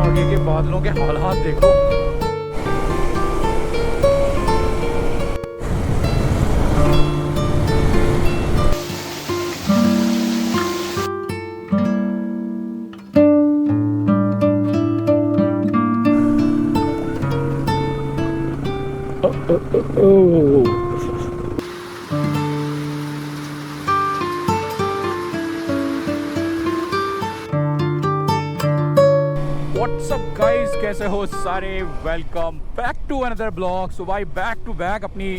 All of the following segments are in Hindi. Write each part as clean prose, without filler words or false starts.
आगे के बादलों के हालात देखो। What's up guys, कैसे हो सारे? Welcome back to another blog. So भाई बैक टू बैक अपनी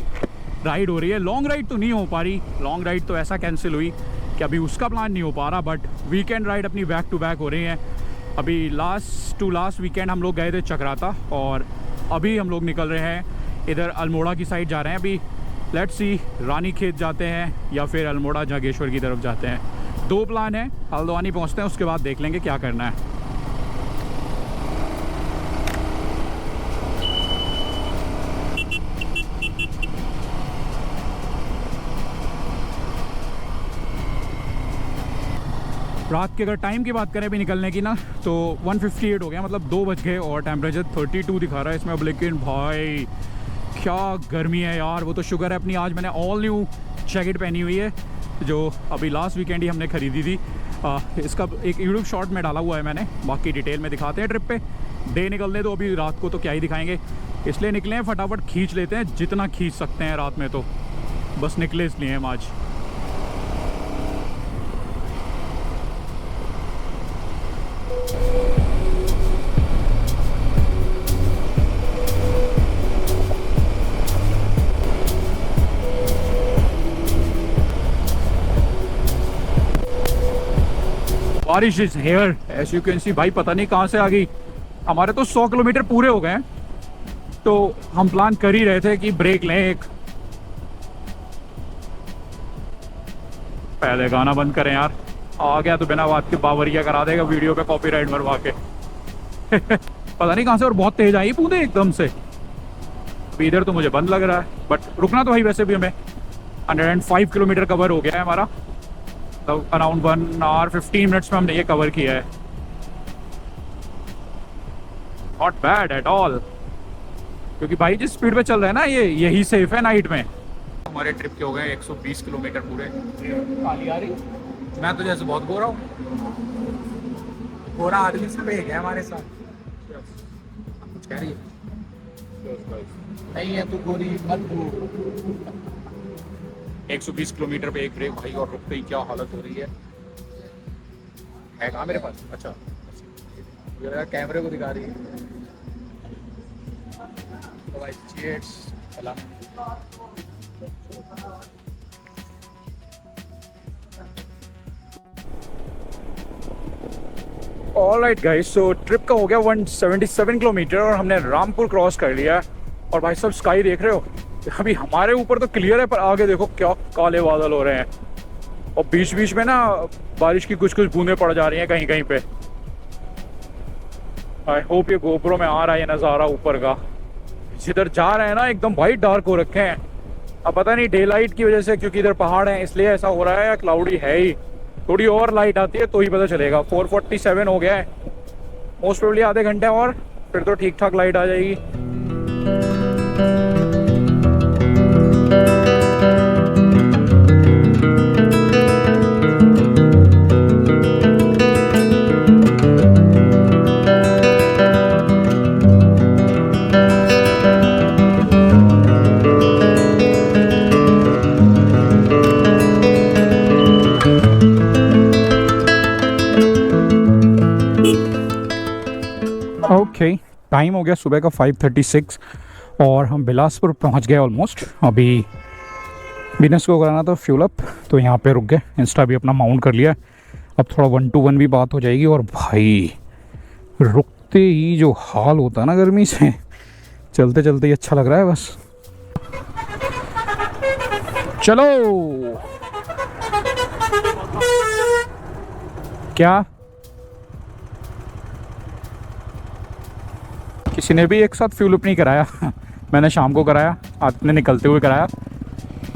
राइड हो रही है। लॉन्ग राइड तो नहीं हो पा रही, लॉन्ग राइड तो ऐसा कैंसिल हुई कि अभी उसका प्लान नहीं हो पा रहा, बट वीकेंड राइड अपनी बैक टू बैक हो रही है। अभी लास्ट वीकेंड हम लोग गए थे चक्राता, और अभी हम लोग निकल रहे हैं इधर अल्मोड़ा की साइड जा रहे हैं। अभी लेट्स सी रानी खेत जाते हैं या फिर अल्मोड़ा जागेश्वर की तरफ जाते हैं। दो प्लान है। हल्द्वानी पहुँचते हैं, उसके बाद देख लेंगे क्या करना है। रात के अगर टाइम की बात करें अभी निकलने की ना, तो 1:58 हो गया, मतलब 2 बज गए, और टेम्परेचर 32 दिखा रहा है इसमें अब। लेकिन भाई क्या गर्मी है यार। वो तो शुगर है अपनी, आज मैंने ऑल न्यू जैकेट पहनी हुई है जो अभी लास्ट वीकेंड ही हमने ख़रीदी थी। इसका एक यूट्यूब शॉर्ट में डाला हुआ है मैंने, बाकी डिटेल में दिखाते हैं ट्रिप पे। डे निकलने तो अभी रात को तो क्या ही दिखाएंगे, इसलिए निकले हैं फटाफट, खींच लेते हैं जितना खींच सकते हैं रात में। तो बस निकले इसलिए हम आज। बारिश is here as you can see. भाई पता नहीं कहाँ से आ गई। हमारे तो 100 किलोमीटर पूरे हो गए हैं, तो हम प्लान कर ही रहे थे कि ब्रेक लें एक। पहले गाना बंद करें यार, आ गया तो बिना बात के बावरिया करा देगा वीडियो पे कॉपीराइट मरवा के। पता नहीं कहाँ से, और बहुत तेज आई बूंदे एकदम से। अभी इधर तो मुझे बंद लग रहा है, बट रुकना तो भाई वैसे भी हमें 105 किलोमीटर कवर हो गया है हमारा। तो अराउंड 1 आवर 15 मिनट्स में हमने ये कवर किया है। नॉट बैड एट ऑल, क्योंकि भाई जिस स्पीड पे चल रहा है ना ये, यही सेफ है नाइट में। हमारे ट्रिप के हो गए 120 किलोमीटर पूरे। काली आ रही, मैं तो जैसे बहुत गोरा हूँ। गोरा आदमी से भेज है हमारे साथ। कुछ कह रही है? नहीं है तू गोरी मत भूल। 120 किलोमीटर पे एक ब्रेक भाई, और रुकते ही क्या हालत हो रही है कहाँ मेरे पास? अच्छा ये कैमरे को दिखा रही है। तो भाई चीयर्स। चला ऑलराइट गाइस, सो ट्रिप का हो गया 177 किलोमीटर, और हमने रामपुर क्रॉस कर लिया है। और भाई सब स्काई देख रहे हो, अभी हमारे ऊपर तो क्लियर है, पर आगे देखो क्या काले बादल हो रहे हैं, और बीच बीच में ना बारिश की कुछ कुछ बूंदें पड़ जा रही हैं कहीं कहीं पे। आई होप ये गोप्रो में आ रहा है ये नज़ारा ऊपर का। जिधर जा रहे हैं ना एकदम भाई डार्क हो रखे हैं। अब पता नहीं डे लाइट की वजह से, क्योंकि इधर पहाड़ है इसलिए ऐसा हो रहा है, या क्लाउडी है ही। थोड़ी और लाइट आती है तो ही पता चलेगा। 4:47 हो गया है, मोस्ट प्रोबेबली आधे घंटे और फिर तो ठीक ठाक लाइट आ जाएगी। ओके, टाइम हो गया सुबह का 5:36, और हम बिलासपुर पहुंच गए ऑलमोस्ट। अभी बिजनेस को कराना था फ्यूल अप, तो यहाँ पे रुक गए। इंस्टा भी अपना माउंट कर लिया। अब थोड़ा 1 to 1 भी बात हो जाएगी। और भाई रुकते ही जो हाल होता है ना गर्मी से, चलते चलते ही अच्छा लग रहा है बस। चलो क्या किसी ने भी एक साथ फ्यूल अप नहीं कराया? मैंने शाम को कराया, आपने निकलते हुए कराया।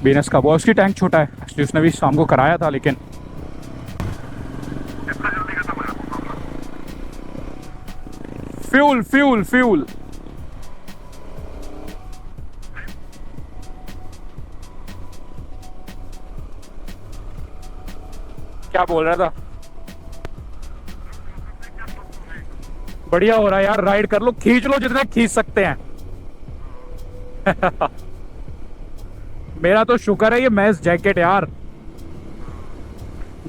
बीनस का बॉस की टैंक छोटा है, एक्चुअली उसने भी शाम को कराया था, लेकिन फ्यूल फ्यूल फ्यूल। क्या बोल रहा था? बढ़िया हो रहा है यार, राइड कर लो, खींच लो जितना खींच सकते हैं। मेरा तो शुक्र है ये मैस जैकेट यार,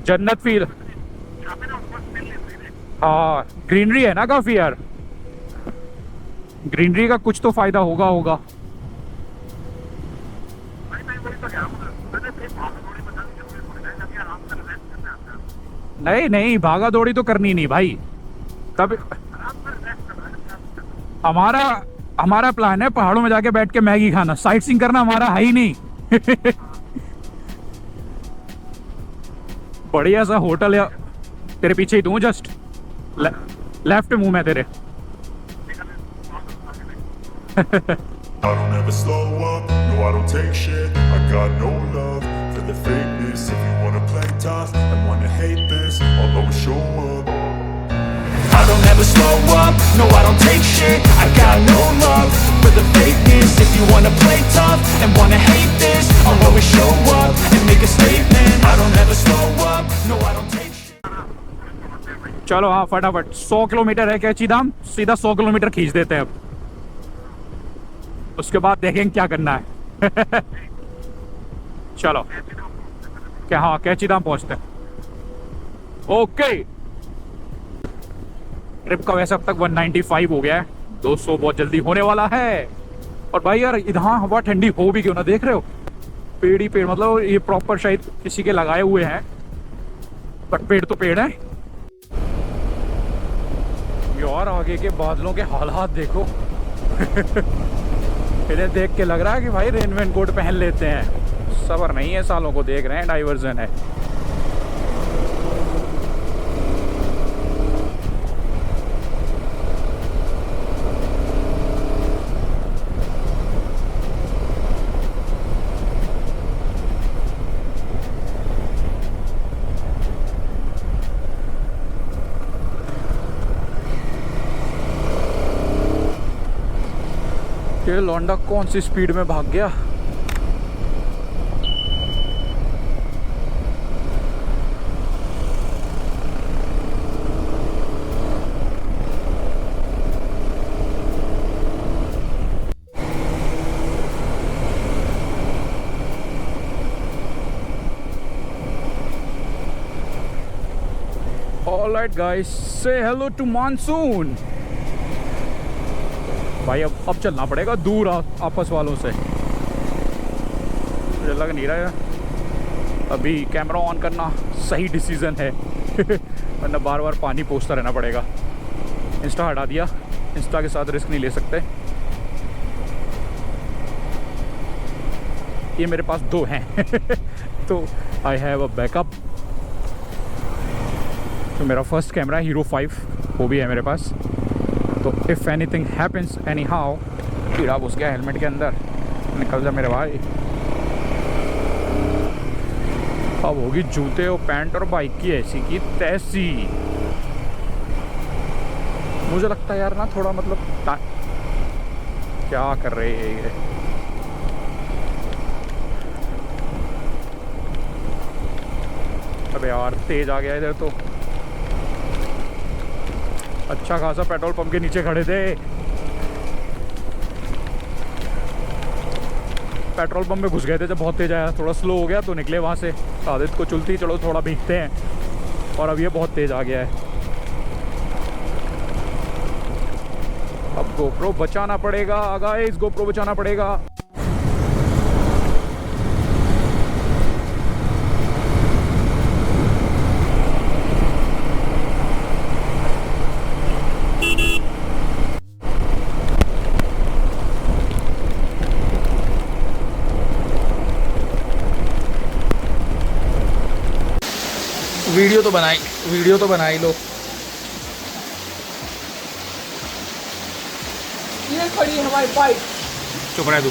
जन्नत फील। हाँ ग्रीनरी है ना काफी यार, ग्रीनरी का कुछ तो फायदा होगा होगा। नहीं नहीं, भागा दौड़ी तो करनी नहीं भाई। तब हमारा हमारा प्लान है पहाड़ों में जाके बैठ के मैगी खाना, साइट सीइंग करना हमारा है ही नहीं। बढ़िया सा होटल या तेरे पीछे ही दूं, जस्ट लेफ्ट मुंह में तेरे। I don't ever slow up, no I don't take shit. I got no love for the fakeness. If you wanna play tough and wanna hate this, I'll always show up. I don't ever slow up, no I don't take shit. I got no love for the fakeness. If you wanna play tough and wanna hate this, I'll always show up and make a statement. I don't ever slow up, no I don't take shit. चलो हाँ फटाफट, 100 किलोमीटर है कैची धाम, सीधा 100 किलोमीटर खींच देते हैं अब, उसके बाद देखेंगे क्या करना है। चलो क्या, हाँ कैची धाम पहुंचते हैं। ओके, ट्रिप का वैसे अब तक 195 हो गया है, 200 बहुत जल्दी होने वाला है। और भाई यार इधर हवा ठंडी हो भी क्यों ना, देख रहे हो पेड़ ही पेड़, मतलब ये प्रॉपर शायद किसी के लगाए हुए हैं, बट पेड़ तो पेड़ है यार। आगे के बादलों के हालात देखो। इन्हें देख के लग रहा है कि भाई रेन कोट पहन लेते हैं, सबर नहीं है सालों को, देख रहे हैं डाइवर्जन है। ये लौंडा कौन सी स्पीड में भाग गया। All right guys, say hello to monsoon। भाई अब चलना पड़ेगा दूर आपस वालों से, मुझे लग नहीं रहा है अभी कैमरा ऑन करना सही डिसीजन है। वरना बार बार पानी पोंछता रहना पड़ेगा। इंस्टा हटा दिया, इंस्टा के साथ रिस्क नहीं ले सकते। ये मेरे पास 2 हैं। तो आई हैव अ बैकअप। तो मेरा फर्स्ट कैमरा हीरो 5 वो भी है मेरे पास, तो if anything happens any how. कीड़ा घुस गया हेलमेट के अंदर, निकल जा मेरे भाई। अब होगी जूते और पैंट और बाइक की ऐसी की तैसी। मुझे लगता है यार ना थोड़ा मतलब क्या कर रहे हैं ये। अबे यार तेज आ गया इधर तो। अच्छा खासा पेट्रोल पंप के नीचे खड़े थे, पेट्रोल पंप में घुस गए थे जब बहुत तेज आया। थोड़ा स्लो हो गया तो निकले वहाँ से, आदत को चलती चलो थोड़ा भीगते हैं। और अब ये बहुत तेज आ गया है, अब गोप्रो बचाना पड़ेगा गाइस, गोप्रो बचाना पड़ेगा। वीडियो तो बनाई लो। ये खड़ी है हमारी बाइक। चुप रह तू।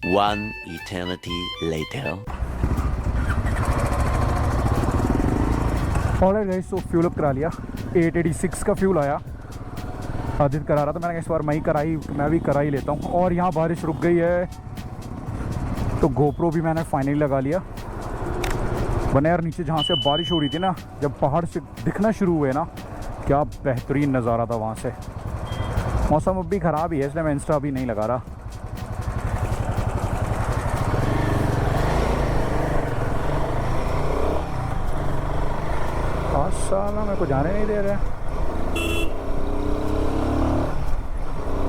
One eternity later. Alright guys, तो फ्यूल अप करा लिया। 886 का फ्यूल आया। आदित्य करा रहा था, मैंने इस बार मैं भी करा ही लेता हूँ। और यहाँ बारिश रुक गई है तो गोप्रो भी मैंने फाइनली लगा लिया। बने यार, नीचे जहाँ से बारिश हो रही थी ना, जब पहाड़ से दिखना शुरू हुए ना, क्या बेहतरीन नज़ारा था वहाँ से। मौसम अब भी ख़राब ही है, इसलिए मैं इंस्टा अभी नहीं लगा रहा। साला मेरे को जाने नहीं दे रहे।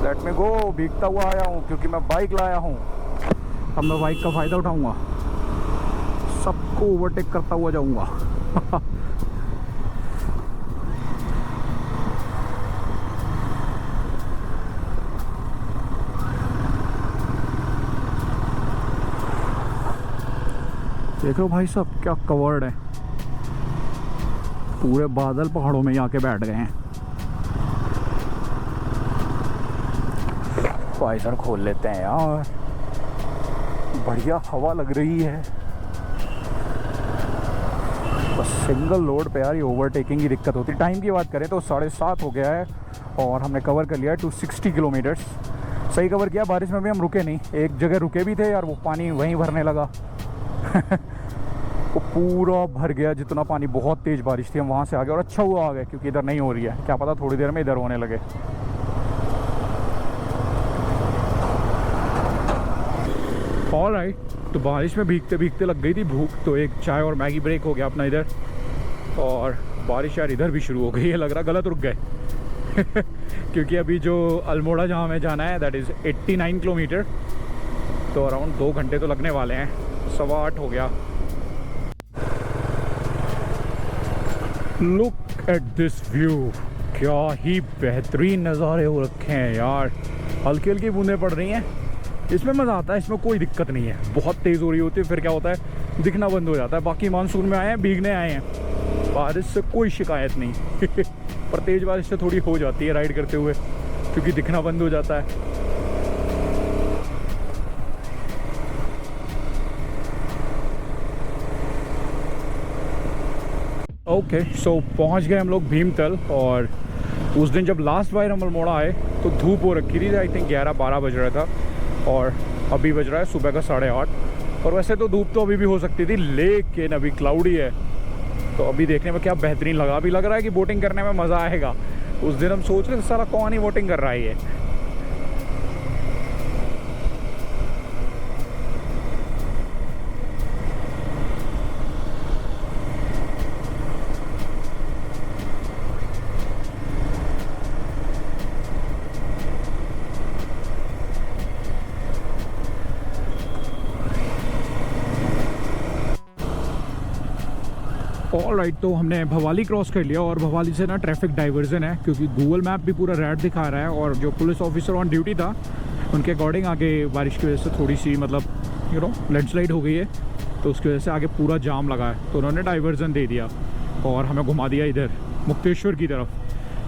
लेट मी गो। भीगता हुआ आया हूँ क्योंकि मैं बाइक लाया हूँ। अब मैं बाइक का फ़ायदा उठाऊँगा, सबको ओवरटेक करता हुआ जाऊँगा। देख लो भाई साहब, क्या कवर्ड है, पूरे बादल पहाड़ों में ही आके बैठ गए हैं। वाइजर खोल लेते हैं यार, बढ़िया हवा लग रही है। बस सिंगल लोड पे यार ये ओवरटेकिंग की दिक्कत होती है। टाइम की बात करें तो 7:30 हो गया है और हमने कवर कर लिया है 260 किलोमीटर्स। सही कवर किया। बारिश में भी हम रुके नहीं, एक जगह रुके भी थे यार, वो पानी वहीं भरने लगा। वो पूरा भर गया जितना पानी, बहुत तेज़ बारिश थी। हम वहाँ से आ गए और अच्छा हुआ आ गए क्योंकि इधर नहीं हो रही है, क्या पता थोड़ी देर में इधर होने लगे। ऑलराइट, तो बारिश में भीगते भीगते लग गई थी भूख, तो एक चाय और मैगी ब्रेक हो गया अपना इधर। और बारिश यार इधर भी शुरू हो गई है, लग रहा गलत रुक गए। क्योंकि अभी जो अल्मोड़ा जहाँ हमें जाना है दैट इज़ 89 किलोमीटर, तो अराउंड 2 घंटे तो लगने वाले हैं। 7:15 हो गया। लुक एट दिस व्यू, क्या ही बेहतरीन नज़ारे हो रखे हैं यार। हल्की हल्की बूंदें पड़ रही हैं, इसमें मज़ा आता है, इसमें कोई दिक्कत नहीं है। बहुत तेज़ हो रही होती है फिर क्या होता है, दिखना बंद हो जाता है। बाकी मानसून में आए हैं, भीगने आए हैं, बारिश से कोई शिकायत नहीं। पर तेज़ बारिश से थोड़ी हो जाती है राइड करते हुए, क्योंकि दिखना बंद हो जाता है। ओके, सो पहुंच गए हम लोग भीमतल। और उस दिन जब लास्ट बार हम अल्मोड़ा आए तो धूप हो रखी थी, आई थिंक 11-12 बज रहा था, और अभी बज रहा है सुबह का 8:30। और वैसे तो धूप तो अभी भी हो सकती थी, लेकिन अभी क्लाउडी है, तो अभी देखने में क्या बेहतरीन लगा। अभी लग रहा है कि बोटिंग करने में मज़ा आएगा। उस दिन हम सोच रहे थे साला कौन ही बोटिंग कर रहा है ये। ऑलराइट, तो हमने भवाली क्रॉस कर लिया और भवाली से ना ट्रैफिक डाइवर्जन है, क्योंकि गूगल मैप भी पूरा रेड दिखा रहा है। और जो पुलिस ऑफिसर ऑन ड्यूटी था उनके अकॉर्डिंग आगे बारिश की वजह से थोड़ी सी मतलब लैंडस्लाइड हो गई है, तो उसकी वजह से आगे पूरा जाम लगा है, तो उन्होंने डाइवर्जन दे दिया और हमें घुमा दिया इधर मुक्तेश्वर की तरफ।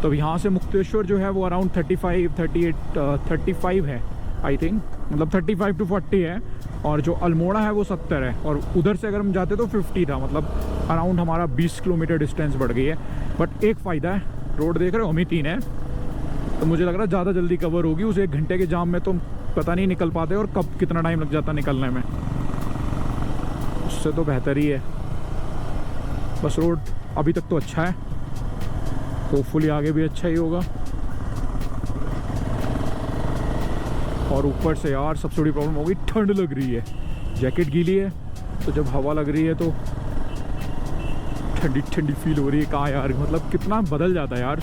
तो यहाँ से मुक्तेश्वर जो है वो अराउंड 35 है आई थिंक, मतलब 35 to 40 है। और जो अल्मोड़ा है वो 70 है, और उधर से अगर हम जाते तो 50 था, मतलब अराउंड हमारा 20 किलोमीटर डिस्टेंस बढ़ गई है। बट एक फ़ायदा है, रोड देख रहे हो हम ही 3 है, तो मुझे लग रहा है ज़्यादा जल्दी कवर होगी। उस 1 घंटे के जाम में तो पता नहीं निकल पाते और कब कितना टाइम लग जाता निकलने में, उससे तो बेहतर ही है। बस रोड अभी तक तो अच्छा है, होपफुली आगे भी अच्छा ही होगा। और ऊपर से यार सबसे बड़ी प्रॉब्लम हो गई, ठंड लग रही है, जैकेट गीली है, तो जब हवा लग रही है तो ठंडी ठंडी फील हो रही है। कहाँ यार, मतलब कितना बदल जाता है यार।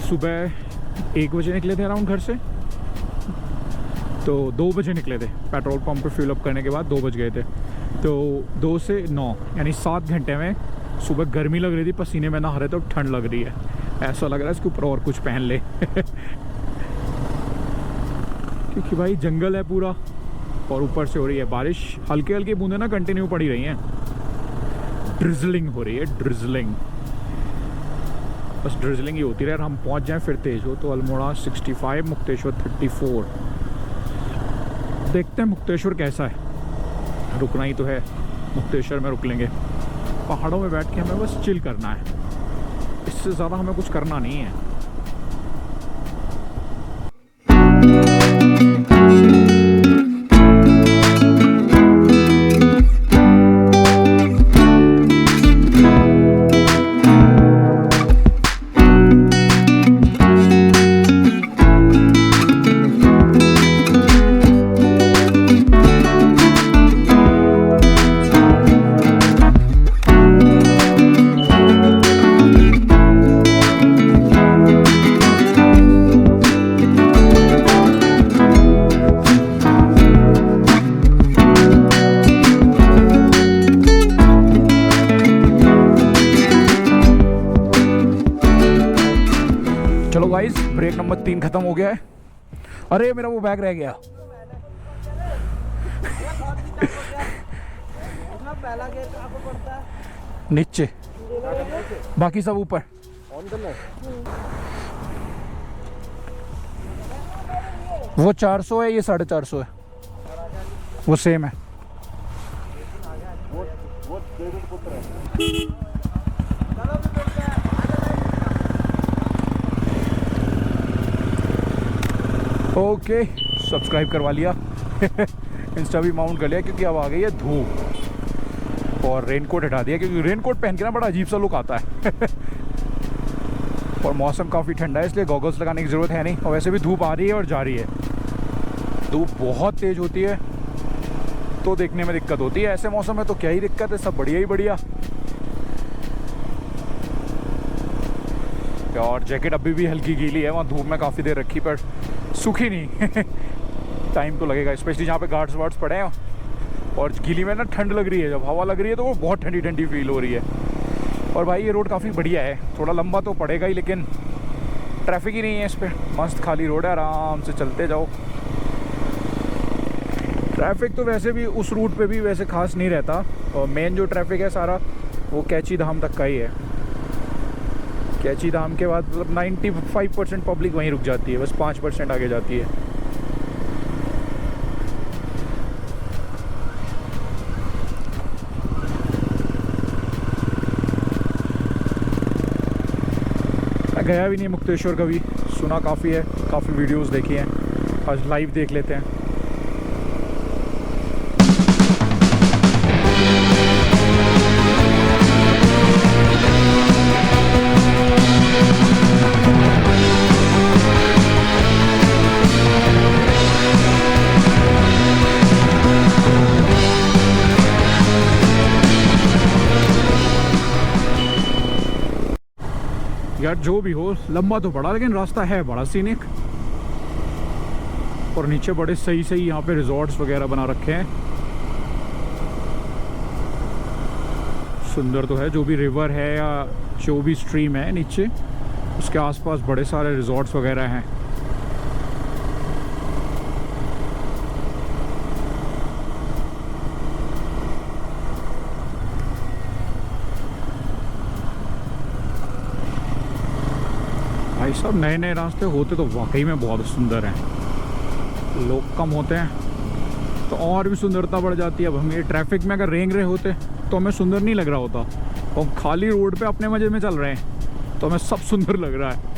सुबह 1 बजे निकले थे अराउंड घर से, तो 2 बजे निकले थे, पेट्रोल पंप पे फ्यूल अप करने के बाद 2 बज गए थे। तो 2 से 9 यानी 7 घंटे में सुबह गर्मी लग रही थी, पसीने में नहा रहे थे, तो ठंड लग रही है। ऐसा लग रहा है इसके ऊपर और कुछ पहन ले। क्योंकि भाई जंगल है पूरा, और ऊपर से हो रही है बारिश, हल्के हल्के बूंदे ना कंटिन्यू पड़ी रही हैं। ड्रिजलिंग हो रही है, ड्रिजलिंग, बस ड्रिजलिंग ही होती रहे। हम पहुंच जाएं फिर तेज हो। तो अल्मोड़ा 65, मुक्तेश्वर 34। देखते हैं मुक्तेश्वर कैसा है, रुकना ही तो है, मुक्तेश्वर में रुक लेंगे। पहाड़ों में बैठ के हमें बस चिल करना है, इससे ज़्यादा हमें कुछ करना नहीं है। चलो गाइस, ब्रेक नंबर 3 खत्म हो गया है। अरे मेरा वो बैग रह गया। नीचे, बाकी सब ऊपर। वो 400 है, ये 450 है, वो सेम है। ओके, सब्सक्राइब करवा लिया। इंस्टा भी माउंट कर लिया क्योंकि अब आ गई है धूप। और रेनकोट हटा दिया क्योंकि रेनकोट पहन के ना बड़ा अजीब सा लुक आता है। और मौसम काफ़ी ठंडा है इसलिए गॉगल्स लगाने की ज़रूरत है नहीं। और वैसे भी धूप आ रही है और जा रही है। धूप बहुत तेज़ होती है तो देखने में दिक्कत होती है। ऐसे मौसम में तो क्या ही दिक्कत है, सब बढ़िया ही बढ़िया। और जैकेट अभी भी हल्की गीली है, वहाँ धूप में काफ़ी देर रखी पर सूखी नहीं। टाइम तो लगेगा, स्पेशली जहाँ पे गार्ड्स वार्ड्स पड़े हैं। और गीली में ना ठंड लग रही है, जब हवा लग रही है तो वो बहुत ठंडी ठंडी फील हो रही है। और भाई ये रोड काफ़ी बढ़िया है, थोड़ा लंबा तो पड़ेगा ही लेकिन ट्रैफिक ही नहीं है इस पर। मस्त खाली रोड है, आराम से चलते जाओ। ट्रैफिक तो वैसे भी उस रूट पे भी वैसे खास नहीं रहता। और मेन जो ट्रैफिक है सारा वो कैची धाम तक का ही है। कैची धाम के बाद मतलब 95% पब्लिक वहीं रुक जाती है, बस 5% आगे जाती है। मैं गया भी नहीं मुक्तेश्वर कभी, सुना काफ़ी है, काफ़ी वीडियोस देखी हैं। आज लाइव देख लेते हैं। यार जो भी हो, लंबा तो पड़ा लेकिन रास्ता है बड़ा सीनिक। और नीचे बड़े सही सही यहाँ पे रिजॉर्ट्स वगैरह बना रखे हैं। सुंदर तो है, जो भी रिवर है या जो भी स्ट्रीम है नीचे उसके आसपास बड़े सारे रिजॉर्ट्स वगैरह हैं। भाई साहब, नए नए रास्ते होते तो वाकई में बहुत सुंदर हैं। लोग कम होते हैं तो और भी सुंदरता बढ़ जाती है। अब हम ये ट्रैफिक में अगर रेंग रहे होते तो हमें सुंदर नहीं लग रहा होता। और खाली रोड पे अपने मज़े में चल रहे हैं तो हमें सब सुंदर लग रहा है।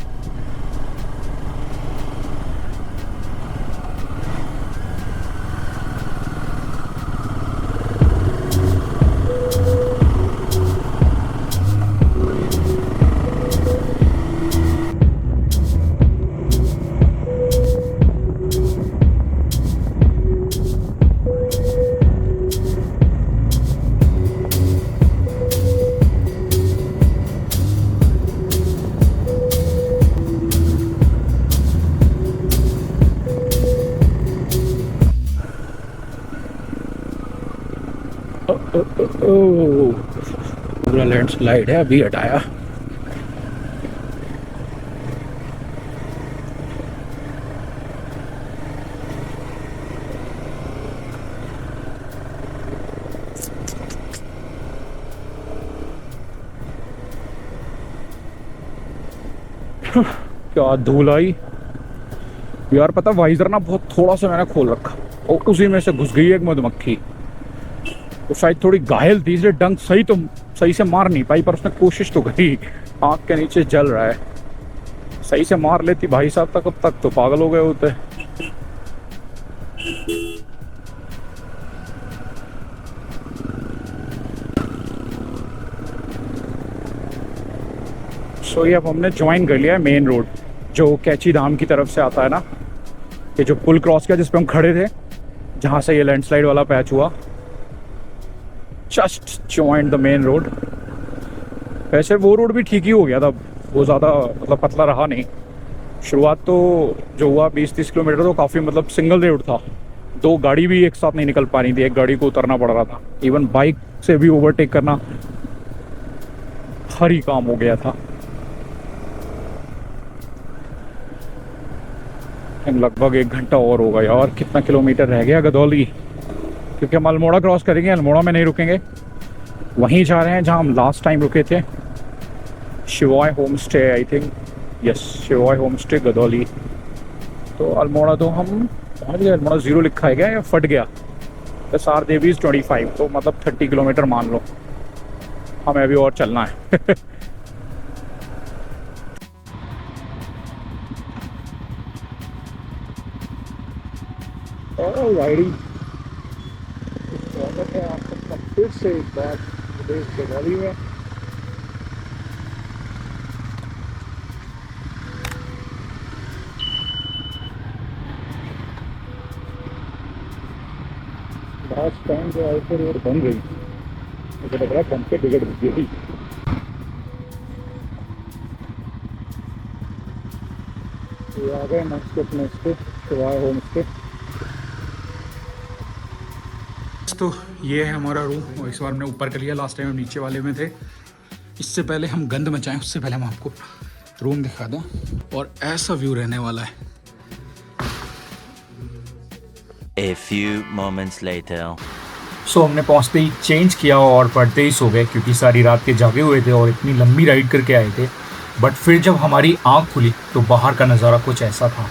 पूरा लैंडस्लाइड है, अभी हटाया। क्या धूल आई यार। पता वाइजर ना बहुत थोड़ा सा मैंने खोल रखा और उसी में से घुस गई एक मधुमक्खी। तो शायद थोड़ी घायल थी इसलिए डंक सही तो सही से मार नहीं पाई, पर उसने कोशिश तो करी। आँख के नीचे जल रहा है, सही से मार लेती भाई साहब तक, अब तक तो पागल हो गए होते। सो ये अब हमने ज्वाइन कर लिया है मेन रोड, जो कैची धाम की तरफ से आता है ना। ये जो पुल क्रॉस किया जिस पे हम खड़े थे, जहाँ से ये लैंडस्लाइड वाला पैच हुआ, just join the main road. वैसे वो रोड भी ठीक ही हो गया था, वो ज़्यादा मतलब पतला रहा नहीं। शुरुआत तो जो हुआ 20-30 किलोमीटर तो काफ़ी मतलब सिंगल रोड था, 2 गाड़ी भी एक साथ नहीं निकल पा रही थी, एक गाड़ी को उतरना पड़ रहा था। इवन बाइक से भी ओवरटेक करना भारी काम हो गया था। लगभग 1 घंटा और होगा यार। कितना किलोमीटर रह गया गदौली, क्योंकि हम अल्मोड़ा क्रॉस करेंगे, अल्मोड़ा में नहीं रुकेंगे, वहीं जा रहे हैं जहां हम लास्ट टाइम रुके थे, शिवाय home stay I think, yes शिवाय होम स्टे गदौली। तो अल्मोड़ा तो हम पहुंच गए। अल्मोड़ा 0 लिखा है क्या या फट गया? बस आर देवी 25, तो मतलब 30 किलोमीटर मान लो, हमें अभी और चलना है। राइडिंग स्वागत है आप सबका फिर से एक बार प्रदेश गदौली में। लास्ट टाइम जो आउटर रोड बन गई, मुझे लग रहा है बन के बिगड़ गई। ये आ गए नेक्स्ट अपने स्टे शिवाय होम स्टे। तो ये है हमारा रूम, और इस बार हमने ऊपर कर लिया, लास्ट टाइम हम नीचे वाले में थे। इससे पहले हम गंद मचाएं, उससे पहले हम आपको रूम दिखा दें, और ऐसा व्यू रहने वाला है। A few moments later. सो हमने पहुंचते ही चेंज किया और पढ़ते ही सो गए, क्योंकि सारी रात के जागे हुए थे और इतनी लंबी राइड करके आए थे। बट फिर जब हमारी आँख खुली तो बाहर का नज़ारा कुछ ऐसा था।